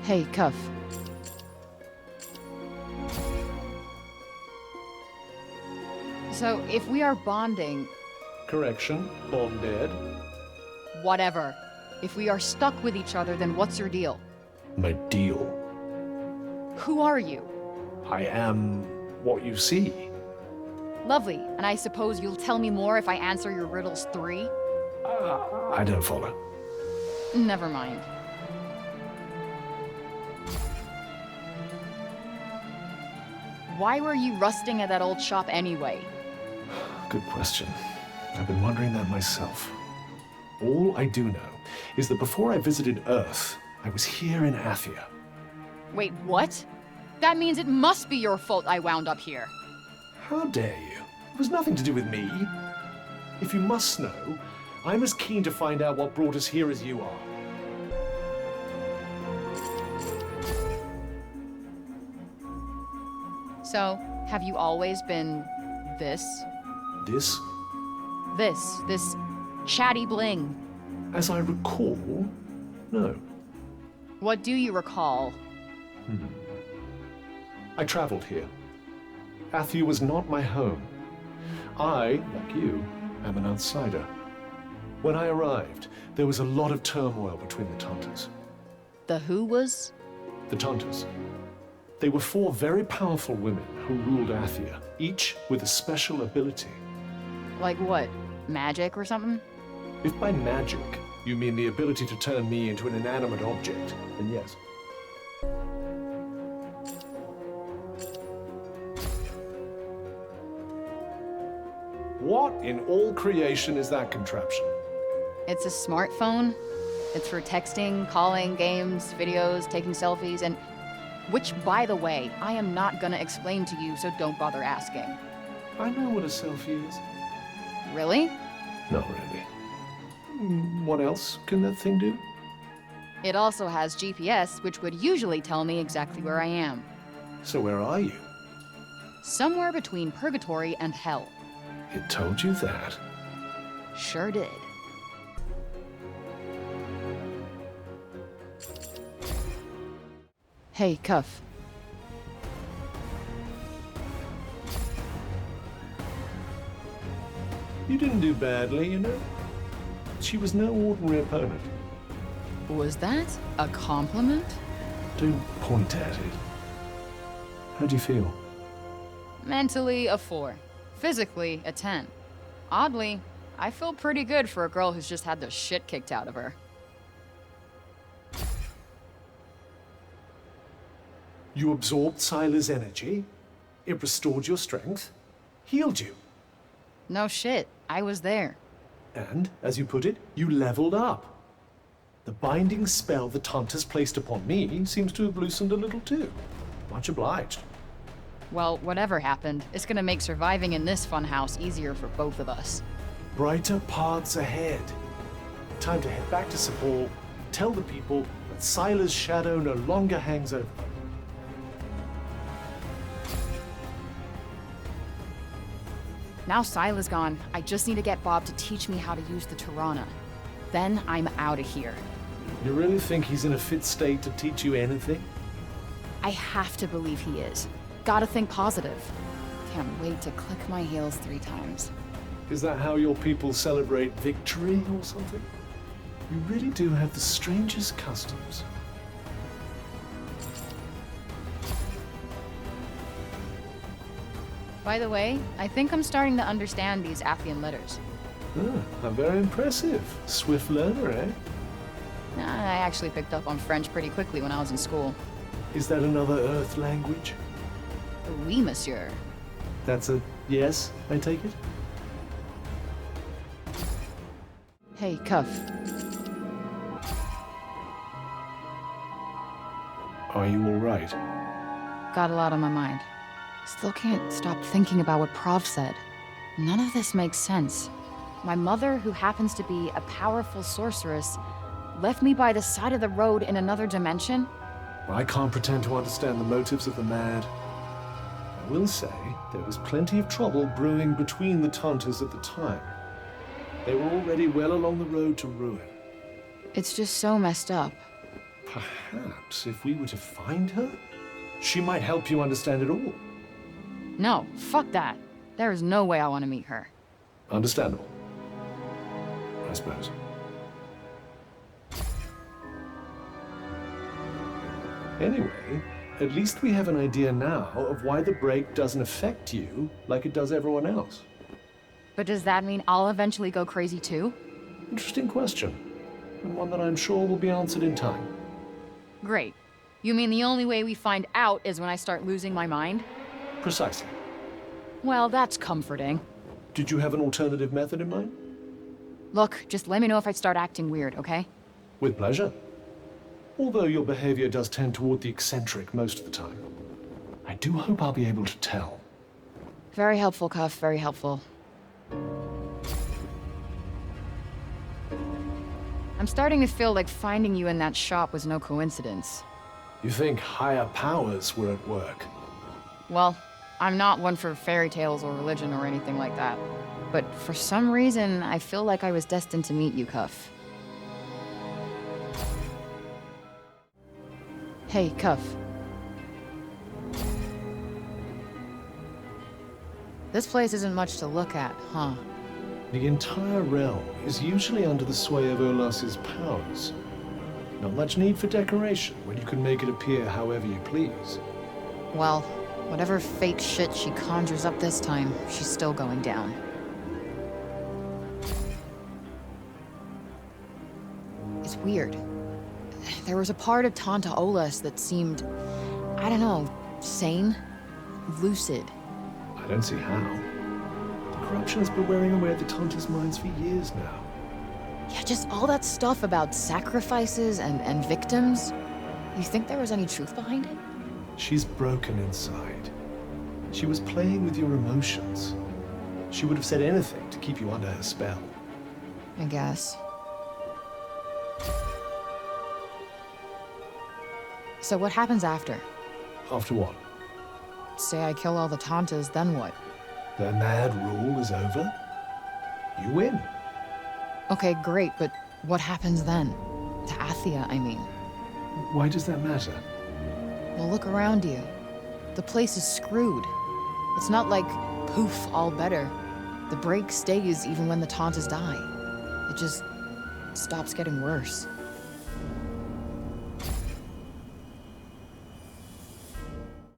Hey, Cuff. So, if we are bonding, Correction, bonded. whatever. If we are stuck with each other, then what's your deal? My deal. Who are you? I am what you see. Lovely, and I suppose you'll tell me more if I answer your riddles 3? I don't follow. Never mind. Why were you rusting at that old shop anyway? Good question. I've been wondering that myself. All I do know is that before I visited Earth, I was here in Athia. Wait, what? That means it must be your fault I wound up here. How dare you? It was nothing to do with me. If you must know, I'm as keen to find out what brought us here as you are. So, have you always been this? This, This chatty bling? as I recall, no. What do you recall? I traveled here. Athia was not my home. I, like you, am an outsider. When I arrived, there was a lot of turmoil between the Tantas. The who was? The Tantas. They were 4 very powerful women who ruled Athia, each with a special ability. Like what? Magic or something? If by magic you mean the ability to turn me into an inanimate object, then yes. What in all creation is that contraption? It's a smartphone. It's for texting, calling, games, videos, taking selfies, and... Which, by the way, I am not gonna explain to you, so don't bother asking. I know what a selfie is. Really? Not really. What else can that thing do? It also has GPS, which would usually tell me exactly where I am. So where are you? Somewhere between purgatory and hell. It told you that. Sure did. Hey, Cuff. You didn't do badly, you know. She was no ordinary opponent. Was that a compliment? Don't point at it. How do you feel? Mentally, a 4. Physically, a 10. Oddly, I feel pretty good for a girl who's just had the shit kicked out of her. You absorbed Sila's energy. It restored your strength. Healed you. No shit, I was there. And, as you put it, you leveled up. The binding spell the Tantas placed upon me seems to have loosened a little too. Much obliged. Well, whatever happened, it's gonna make surviving in this funhouse easier for both of us. Brighter paths ahead. Time to head back to Sepal, tell the people that Sila's shadow no longer hangs over them. Now Sila's gone, I just need to get Bob to teach me how to use the Tirana. Then I'm out of here. You really think he's in a fit state to teach you anything? I have to believe he is. Gotta think positive. Can't wait to click my heels 3 times. Is that how your people celebrate victory or something? You really do have the strangest customs. By the way, I think I'm starting to understand these Athian letters. Ah, very impressive. Swift learner, eh? I actually picked up on French pretty quickly when I was in school. Is that another Earth language? Oui, monsieur. That's a yes, I take it? Hey, Cuff. Are you all right? Got a lot on my mind. Still can't stop thinking about what Prov said. None of this makes sense. My mother, who happens to be a powerful sorceress, left me by the side of the road in another dimension? I can't pretend to understand the motives of the mad. I will say there was plenty of trouble brewing between the Tantas at the time. They were already well along the road to ruin. It's just so messed up. Perhaps if we were to find her, she might help you understand it all. No, fuck that. There is no way I want to meet her. Understandable, I suppose. Anyway, at least we have an idea now of why the break doesn't affect you like it does everyone else. But does that mean I'll eventually go crazy too? Interesting question, and one that I'm sure will be answered in time. Great. You mean the only way we find out is when I start losing my mind? Precisely. Well, that's comforting. Did you have an alternative method in mind? Look, just let me know if I start acting weird, okay? With pleasure. Although your behavior does tend toward the eccentric most of the time. I do hope I'll be able to tell. Very helpful, Cuff, very helpful. I'm starting to feel like finding you in that shop was no coincidence. You think higher powers were at work? Well, I'm not one for fairy tales or religion or anything like that. But for some reason, I feel like I was destined to meet you, Cuff. Hey, Cuff. This place isn't much to look at, huh? The entire realm is usually under the sway of Olas's powers. Not much need for decoration when you can make it appear however you please. Well, whatever fake shit she conjures up this time, she's still going down. It's weird. There was a part of Tanta Olas that seemed, I don't know, sane? Lucid. I don't see how. The corruption has been wearing away at the Tanta's minds for years now. Yeah, just all that stuff about sacrifices and victims. You think there was any truth behind it? She's broken inside. She was playing with your emotions. She would have said anything to keep you under her spell. I guess. So what happens after? After what? Say I kill all the Tantas, then what? Their mad rule is over. You win. Okay, great, but what happens then? To Athia, I mean. Why does that matter? Well, look around you. The place is screwed. It's not like, poof, all better. The break stays even when the Tantas die. It just stops getting worse.